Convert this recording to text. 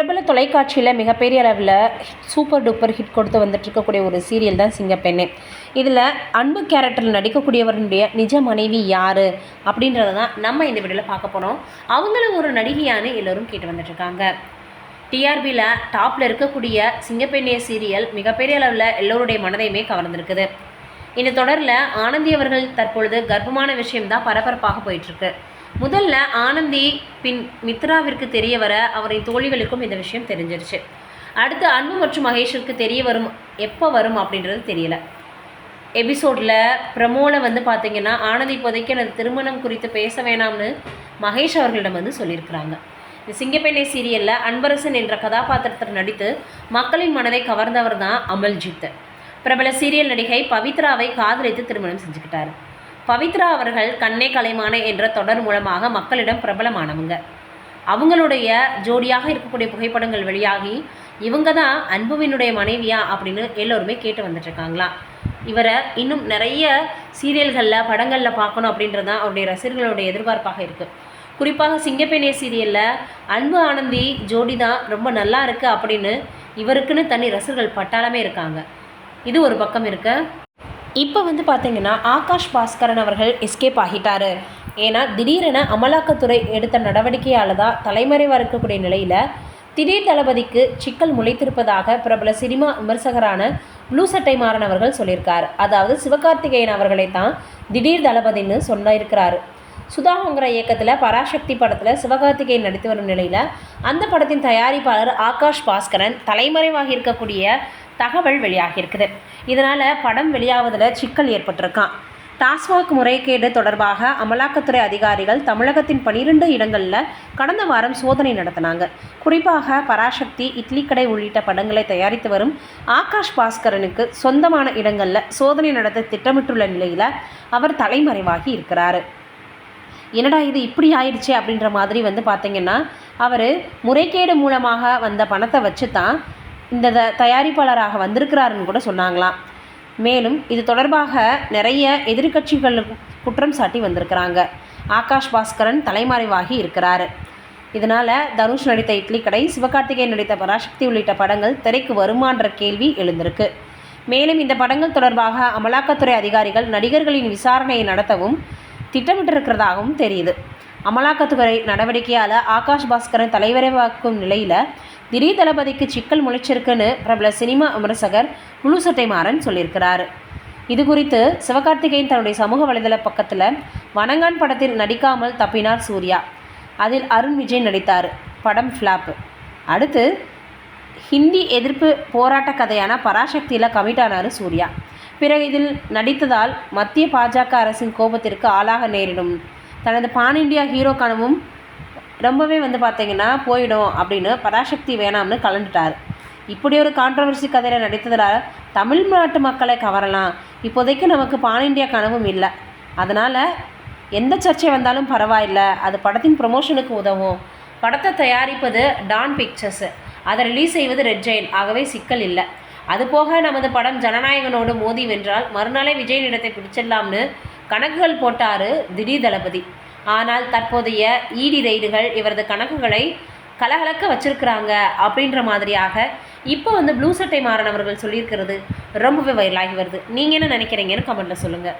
பிரபல தொலைக்காட்சியில் மிகப்பெரிய அளவில் சூப்பர் டூப்பர் ஹிட் கொடுத்து வந்துட்டு இருக்கக்கூடிய ஒரு சீரியல் தான் சிங்கப்பெண்ணே. இதில் அன்பு கேரக்டரில் நடிக்கக்கூடியவருடைய நிஜ மனைவி யார் அப்படின்றத தான் நம்ம இந்த வீடியோவில் பார்க்க போகிறோம். அவங்களும் ஒரு நடிகையானு எல்லோரும் கேட்டு வந்துட்டுருக்காங்க. டிஆர்பியில் டாப்பில் இருக்கக்கூடிய சிங்கப்பெண்ணே சீரியல் மிகப்பெரிய அளவில் எல்லோருடைய மனதையுமே கவர்ந்துருக்குது. இந்த தொடரில் ஆனந்தி அவர்கள் தற்பொழுது கர்ப்பமான விஷயம்தான் பரபரப்பாக போயிட்டுருக்கு. முதல்ல ஆனந்தி பின் மித்ராவிற்கு தெரிய வர அவரின் தோழிகளுக்கும் இந்த விஷயம் தெரிஞ்சிருச்சு. அடுத்து அன்பு மற்றும் மகேஷிற்கு தெரிய வரும், எப்போ வரும் அப்படின்றது தெரியல. எபிசோடில் ப்ரமோவில் பார்த்திங்கன்னா ஆனந்தி இப்போதைக்கு எனது திருமணம் குறித்து பேச வேணாம்னு மகேஷ் அவர்களிடம் சொல்லியிருக்கிறாங்க. இந்த சிங்கப்பெண்ணே சீரியலில் அன்பரசன் என்ற கதாபாத்திரத்தில் நடித்து மக்களின் மனதை கவர்ந்தவர் தான் அமல்ஜித். பிரபல சீரியல் நடிகை பவித்ராவை காதலித்து திருமணம் செஞ்சுக்கிட்டார். பவித்ரா அவர்கள் கண்ணே கலைமானே என்ற தொடர் மூலமாக மக்களிடம் பிரபலமானவங்க. அவங்களுடைய ஜோடியாக இருக்கக்கூடிய புகைப்படங்கள் வெளியாகி இவங்க தான் அன்புவினுடைய மனைவியா அப்படின்னு எல்லோருமே கேட்டு வந்துட்டுருக்காங்களாம். இவரை இன்னும் நிறைய சீரியல்களில் படங்களில் பார்க்கணும் அப்படின்றது தான் அவருடைய ரசிகர்களுடைய எதிர்பார்ப்பாக இருக்குது. குறிப்பாக சிங்கப்பெண்ணே சீரியலில் அன்பு ஆனந்தி ஜோடி தான் ரொம்ப நல்லா இருக்குது அப்படின்னு இவருக்குன்னு தனி ரசிகர்கள் பட்டாளமே இருக்காங்க. இது ஒரு பக்கம் இருக்கு. இப்போ பார்த்திங்கன்னா ஆகாஷ் பாஸ்கரன் அவர்கள் எஸ்கேப் ஆகிட்டார். ஏன்னா திடீரென அமலாக்கத்துறை எடுத்த நடவடிக்கையால் தான் தலைமறைவாக இருக்கக்கூடிய நிலையில் திடீர் தளபதிக்கு சிக்கல் முளைத்திருப்பதாக பிரபல சினிமா விமர்சகரான ப்ளூ சட்டை மாறன் அவர்கள் சொல்லியிருக்கார். அதாவது சிவகார்த்திகேயன் அவர்களை தான் திடீர் தளபதின்னு சொல்லியிருக்கிறாரு. சுதாங்கிற இயக்கத்தில் பராசக்தி படத்தில் சிவகார்த்திகேயன் நடித்து வரும் நிலையில் அந்த படத்தின் தயாரிப்பாளர் ஆகாஷ் பாஸ்கரன் தலைமறைவாக இருக்கக்கூடிய தகவல் வெளியாகியிருக்குது. இதனால் படம் வெளியாவதில் சிக்கல் ஏற்பட்டிருக்கான். டாஸ்மாக் முறைகேடு தொடர்பாக அமலாக்கத்துறை அதிகாரிகள் தமிழகத்தின் 12 இடங்களில் கடந்த வாரம் சோதனை நடத்தினாங்க. குறிப்பாக பராசக்தி, இட்லி கடை உள்ளிட்ட படங்களை தயாரித்து வரும் ஆகாஷ் பாஸ்கரனுக்கு சொந்தமான இடங்களில் சோதனை நடத்த திட்டமிட்டுள்ள நிலையில் அவர் தலைமறைவாகி இருக்கிறார். என்னடா இது இப்படி ஆயிடுச்சு அப்படின்ற மாதிரி பார்த்திங்கன்னா அவர் முறைகேடு மூலமாக வந்த பணத்தை வச்சு தான் இந்த தயாரிப்பாளராக வந்திருக்கிறாருன்னு கூட சொன்னாங்களாம். மேலும் இது தொடர்பாக நிறைய எதிர்க்கட்சிகள் குற்றம் சாட்டி வந்திருக்கிறாங்க. ஆகாஷ் பாஸ்கரன் தலைமறைவாகி இருக்கிறார். இதனால் தனுஷ் நடித்த இட்லி கடை, சிவகார்த்திகேயன் நடித்த பராசக்தி உள்ளிட்ட படங்கள் திரைக்கு வருமான்ற கேள்வி எழுந்திருக்கு. மேலும் இந்த படங்கள் தொடர்பாக அமலாக்கத்துறை அதிகாரிகள் நடிகர்களின் விசாரணையை நடத்தவும் திட்டமிட்டிருக்கிறதாகவும் தெரியுது. அமலாக்கத்துறை நடவடிக்கையால் ஆகாஷ் பாஸ்கரன் தலைவரைவாக்கும் நிலையில் திடீர் தளபதிக்கு சிக்கல் முளைச்சிருக்குன்னு பிரபல சினிமா விமர்சகர் ப்ளூ சட்டை மாறன் சொல்லியிருக்கிறார். இது குறித்து சிவகார்த்திகேயன் தன்னுடைய சமூக வலைதள பக்கத்தில் வணங்கான் படத்தில் நடிக்காமல் தப்பினார் சூர்யா. அதில் அருண் விஜய் நடித்தார். படம் ஃப்ளாப். அடுத்து ஹிந்தி எதிர்ப்பு போராட்ட கதையான பராசக்தியில் கமிட் ஆனார் சூர்யா. பிறகு இதில் நடித்ததால் மத்திய பாஜக அரசின் கோபத்திற்கு ஆளாக நேரிடும், தனது பான் இண்டியா ஹீரோ கனவும் ரொம்பவே பார்த்திங்கன்னா போயிடும் அப்படின்னு பராசக்தி வேணாம்னு கலந்துட்டார். இப்படி ஒரு கான்ட்ரவர்சி கதையில் நடித்ததால் தமிழ்நாட்டு மக்களை கவரலாம், இப்போதைக்கு நமக்கு பான் இண்டியா கனவும் இல்லை, அதனால் எந்த சர்ச்சை வந்தாலும் பரவாயில்லை, அது படத்தின் ப்ரொமோஷனுக்கு உதவும், படத்தை தயாரிப்பது டான் பிக்சர்ஸ், அதை ரிலீஸ் செய்வது ரெட் ஜெயின், ஆகவே சிக்கல் இல்லை, அதுபோக நமது படம் ஜனநாயகனோடு மோதி வென்றால் மறுநாளே விஜய் இடத்தை பிடிச்சிடலாம்னு கணக்குகள் போட்டார் திடீர் தளபதி. ஆனால் தற்போதைய இடி ரெய்டுகள் இவரது கணக்குகளை கலகலக்க வச்சிருக்கிறாங்க அப்படின்ற மாதிரியாக இப்போ ப்ளூ சட்டை மாறன் அவர்கள் சொல்லியிருக்கிறது ரொம்பவே வைரலாகி வருது. நீங்கள் என்ன நினைக்கிறீங்கன்னு கமெண்ட்டில் சொல்லுங்கள்.